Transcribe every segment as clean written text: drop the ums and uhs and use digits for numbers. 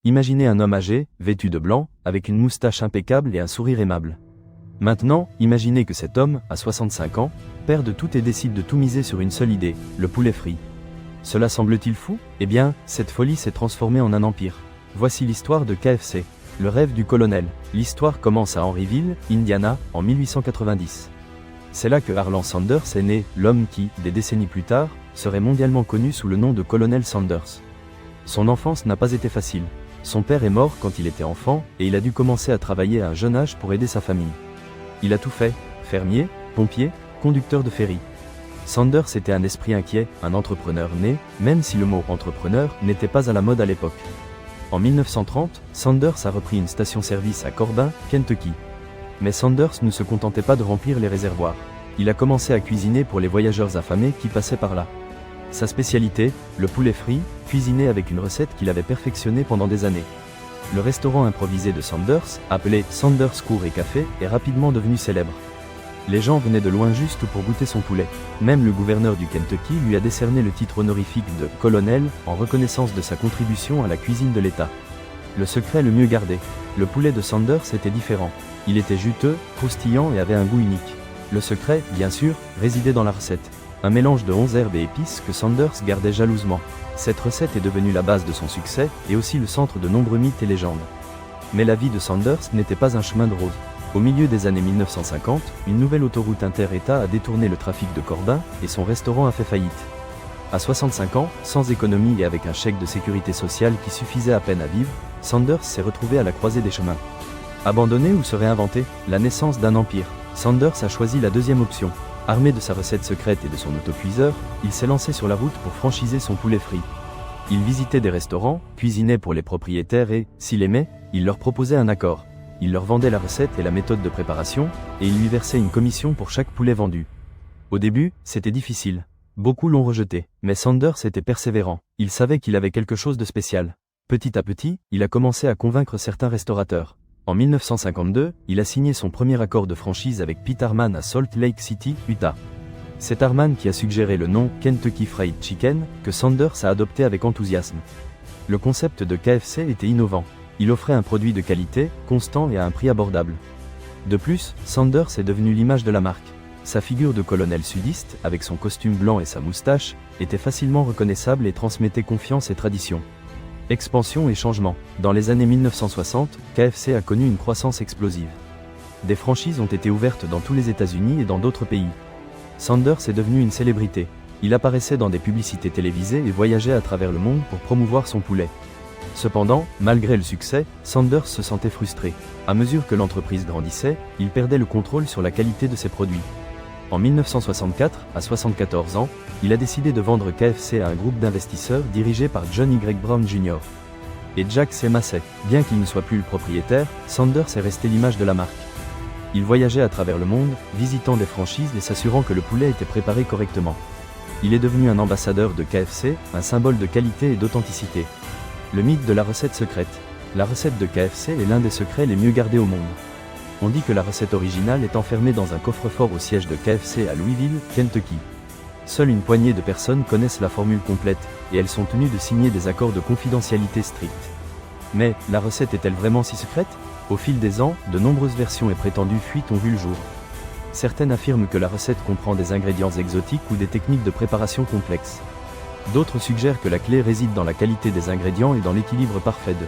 Imaginez un homme âgé, vêtu de blanc, avec une moustache impeccable et un sourire aimable. Maintenant, imaginez que cet homme, à 65 ans, perd de tout et décide de tout miser sur une seule idée, le poulet frit. Cela semble-t-il fou? Eh bien, cette folie s'est transformée en un empire. Voici l'histoire de KFC. Le rêve du colonel. L'histoire commence à Henryville, Indiana, en 1890. C'est là que Harlan Sanders est né, l'homme qui, des décennies plus tard, serait mondialement connu sous le nom de Colonel Sanders. Son enfance n'a pas été facile. Son père est mort quand il était enfant, et il a dû commencer à travailler à un jeune âge pour aider sa famille. Il a tout fait, fermier, pompier, conducteur de ferry. Sanders était un esprit inquiet, un entrepreneur né, même si le mot « entrepreneur » n'était pas à la mode à l'époque. En 1930, Sanders a repris une station-service à Corbin, Kentucky. Mais Sanders ne se contentait pas de remplir les réservoirs. Il a commencé à cuisiner pour les voyageurs affamés qui passaient par là. Sa spécialité, le poulet frit, cuisiné avec une recette qu'il avait perfectionnée pendant des années. Le restaurant improvisé de Sanders, appelé Sanders Cour et Café, est rapidement devenu célèbre. Les gens venaient de loin juste pour goûter son poulet. Même le gouverneur du Kentucky lui a décerné le titre honorifique de « colonel » en reconnaissance de sa contribution à la cuisine de l'État. Le secret le mieux gardé. Le poulet de Sanders était différent. Il était juteux, croustillant et avait un goût unique. Le secret, bien sûr, résidait dans la recette. Un mélange de 11 herbes et épices que Sanders gardait jalousement. Cette recette est devenue la base de son succès, et aussi le centre de nombreux mythes et légendes. Mais la vie de Sanders n'était pas un chemin de rose. Au milieu des années 1950, une nouvelle autoroute inter-État a détourné le trafic de Corbin, et son restaurant a fait faillite. À 65 ans, sans économie et avec un chèque de sécurité sociale qui suffisait à peine à vivre, Sanders s'est retrouvé à la croisée des chemins. Abandonner ou se réinventer? La naissance d'un empire. Sanders a choisi la deuxième option. Armé de sa recette secrète et de son autocuiseur, il s'est lancé sur la route pour franchiser son poulet frit. Il visitait des restaurants, cuisinait pour les propriétaires et, s'il aimait, il leur proposait un accord. Il leur vendait la recette et la méthode de préparation, et il lui versait une commission pour chaque poulet vendu. Au début, c'était difficile. Beaucoup l'ont rejeté, mais Sanders était persévérant. Il savait qu'il avait quelque chose de spécial. Petit à petit, il a commencé à convaincre certains restaurateurs. En 1952, il a signé son premier accord de franchise avec Pete Harman à Salt Lake City, Utah. C'est Harman qui a suggéré le nom Kentucky Fried Chicken, que Sanders a adopté avec enthousiasme. Le concept de KFC était innovant. Il offrait un produit de qualité, constant et à un prix abordable. De plus, Sanders est devenu l'image de la marque. Sa figure de colonel sudiste, avec son costume blanc et sa moustache, était facilement reconnaissable et transmettait confiance et tradition. Expansion et changement. Dans les années 1960, KFC a connu une croissance explosive. Des franchises ont été ouvertes dans tous les États-Unis et dans d'autres pays. Sanders est devenu une célébrité. Il apparaissait dans des publicités télévisées et voyageait à travers le monde pour promouvoir son poulet. Cependant, malgré le succès, Sanders se sentait frustré. À mesure que l'entreprise grandissait, il perdait le contrôle sur la qualité de ses produits. En 1964, à 74 ans, il a décidé de vendre KFC à un groupe d'investisseurs dirigé par John Y. Brown Jr. et Jack C. Massey. Bien qu'il ne soit plus le propriétaire, Sanders est resté l'image de la marque. Il voyageait à travers le monde, visitant des franchises et s'assurant que le poulet était préparé correctement. Il est devenu un ambassadeur de KFC, un symbole de qualité et d'authenticité. Le mythe de la recette secrète. La recette de KFC est l'un des secrets les mieux gardés au monde. On dit que la recette originale est enfermée dans un coffre-fort au siège de KFC à Louisville, Kentucky. Seule une poignée de personnes connaissent la formule complète, et elles sont tenues de signer des accords de confidentialité stricts. Mais, la recette est-elle vraiment si secrète? Au fil des ans, de nombreuses versions et prétendues fuites ont vu le jour. Certaines affirment que la recette comprend des ingrédients exotiques ou des techniques de préparation complexes. D'autres suggèrent que la clé réside dans la qualité des ingrédients et dans l'équilibre parfait de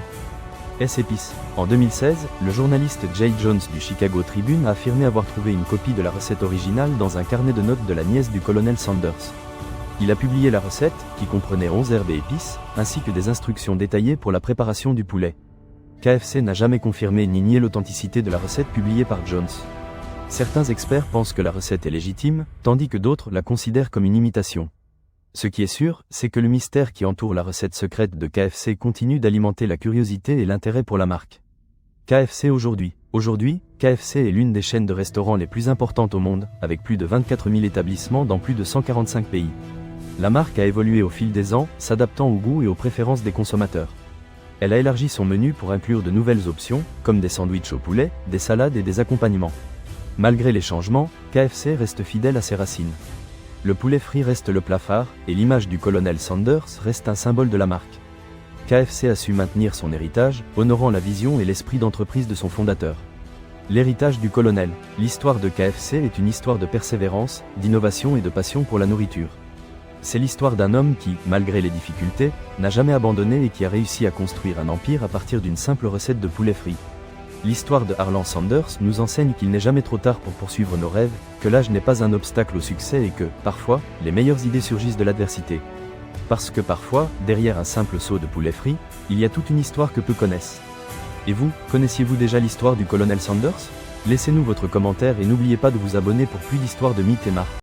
épices. En 2016, le journaliste Jay Jones du Chicago Tribune a affirmé avoir trouvé une copie de la recette originale dans un carnet de notes de la nièce du colonel Sanders. Il a publié la recette, qui comprenait 11 herbes et épices, ainsi que des instructions détaillées pour la préparation du poulet. KFC n'a jamais confirmé ni nié l'authenticité de la recette publiée par Jones. Certains experts pensent que la recette est légitime, tandis que d'autres la considèrent comme une imitation. Ce qui est sûr, c'est que le mystère qui entoure la recette secrète de KFC continue d'alimenter la curiosité et l'intérêt pour la marque. KFC aujourd'hui. Aujourd'hui, KFC est l'une des chaînes de restaurants les plus importantes au monde, avec plus de 24 000 établissements dans plus de 145 pays. La marque a évolué au fil des ans, s'adaptant aux goûts et aux préférences des consommateurs. Elle a élargi son menu pour inclure de nouvelles options, comme des sandwichs au poulet, des salades et des accompagnements. Malgré les changements, KFC reste fidèle à ses racines. le poulet frit reste le plat phare, et l'image du colonel Sanders reste un symbole de la marque. KFC a su maintenir son héritage, honorant la vision et l'esprit d'entreprise de son fondateur. L'héritage du colonel. L'histoire de KFC est une histoire de persévérance, d'innovation et de passion pour la nourriture. C'est l'histoire d'un homme qui, malgré les difficultés, n'a jamais abandonné et qui a réussi à construire un empire à partir d'une simple recette de poulet frit. L'histoire de Harlan Sanders nous enseigne qu'il n'est jamais trop tard pour poursuivre nos rêves, que l'âge n'est pas un obstacle au succès et que, parfois, les meilleures idées surgissent de l'adversité. Parce que parfois, derrière un simple seau de poulet frit, il y a toute une histoire que peu connaissent. Et vous, connaissiez-vous déjà l'histoire du colonel Sanders ? Laissez-nous votre commentaire et n'oubliez pas de vous abonner pour plus d'histoires de mythes et marques.